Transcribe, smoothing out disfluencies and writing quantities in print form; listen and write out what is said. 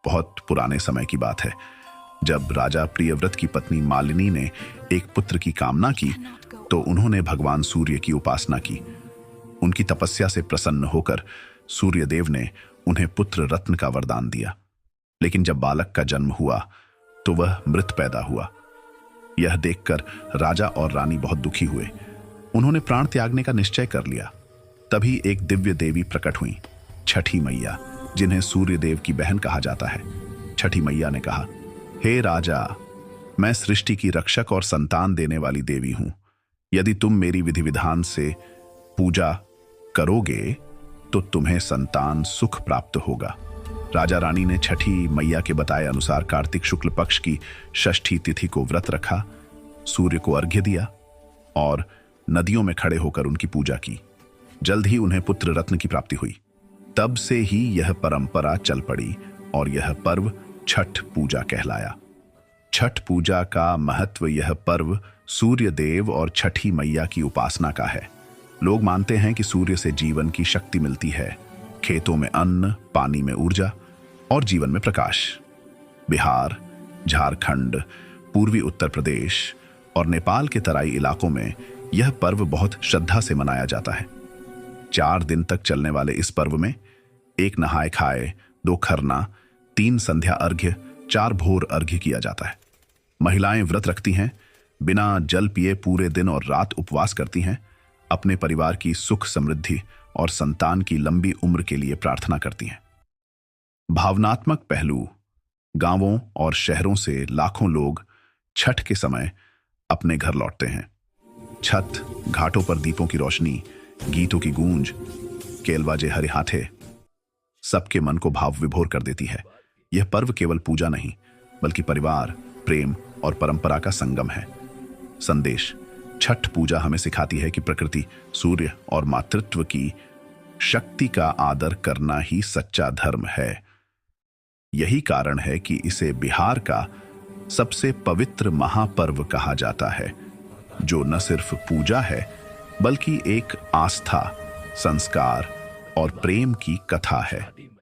बहुत पुराने समय की बात है। जब राजा प्रियव्रत की पत्नी मालिनी ने एक पुत्र की कामना की तो उन्होंने भगवान सूर्य की उपासना की। उनकी तपस्या से प्रसन्न होकर सूर्यदेव ने उन्हें पुत्र रत्न का वरदान दिया। लेकिन जब बालक का जन्म हुआ तो वह मृत पैदा हुआ। यह देखकर राजा और रानी बहुत दुखी हुए। उन्होंने प्राण त्यागने का निश्चय कर लिया। तभी एक दिव्य देवी प्रकट हुई, छठी मैया, जिन्हें सूर्यदेव की बहन कहा जाता है। छठी मैया ने कहा, हे राजा, मैं सृष्टि की रक्षक और संतान देने वाली देवी हूं। यदि तुम मेरी विधि विधान से पूजा करोगे तो तुम्हें संतान सुख प्राप्त होगा। राजा रानी ने छठी मैया के बताए अनुसार कार्तिक शुक्ल पक्ष की षष्ठी तिथि को व्रत रखा, सूर्य को अर्घ्य दिया और नदियों में खड़े होकर उनकी पूजा की। जल्द ही उन्हें पुत्र रत्न की प्राप्ति हुई। तब से ही यह परंपरा चल पड़ी और यह पर्व छठ पूजा कहलाया। छठ पूजा का महत्व, यह पर्व सूर्य देव और छठी मैया की उपासना का है। लोग मानते हैं कि सूर्य से जीवन की शक्ति मिलती है, खेतों में अन्न, पानी में ऊर्जा और जीवन में प्रकाश। बिहार, झारखंड, पूर्वी उत्तर प्रदेश और नेपाल के तराई इलाकों में यह पर्व बहुत श्रद्धा से मनाया जाता है। 4 दिन तक चलने वाले इस पर्व में 1 नहाय खाए, 2 खरना, 3 संध्या अर्घ्य, 4 भोर अर्घ्य किया जाता है। महिलाएं व्रत रखती हैं, बिना जल पिए पूरे दिन और रात उपवास करती हैं, अपने परिवार की सुख समृद्धि और संतान की लंबी उम्र के लिए प्रार्थना करती हैं। भावनात्मक पहलू, गांवों और शहरों से लाखों लोग छठ के समय अपने घर लौटते हैं। छत, घाटों पर दीपों की रोशनी, गीतों की गूंज, केलवाजे हरे हाथे सबके मन को भाव विभोर कर देती है। यह पर्व केवल पूजा नहीं बल्कि परिवार, प्रेम और परंपरा का संगम है। संदेश: छठ पूजा हमें सिखाती है कि प्रकृति, सूर्य और मातृत्व की शक्ति का आदर करना ही सच्चा धर्म है। यही कारण है कि इसे बिहार का सबसे पवित्र महापर्व कहा जाता है, जो न सिर्फ पूजा है बल्कि एक आस्था, संस्कार और प्रेम की कथा है।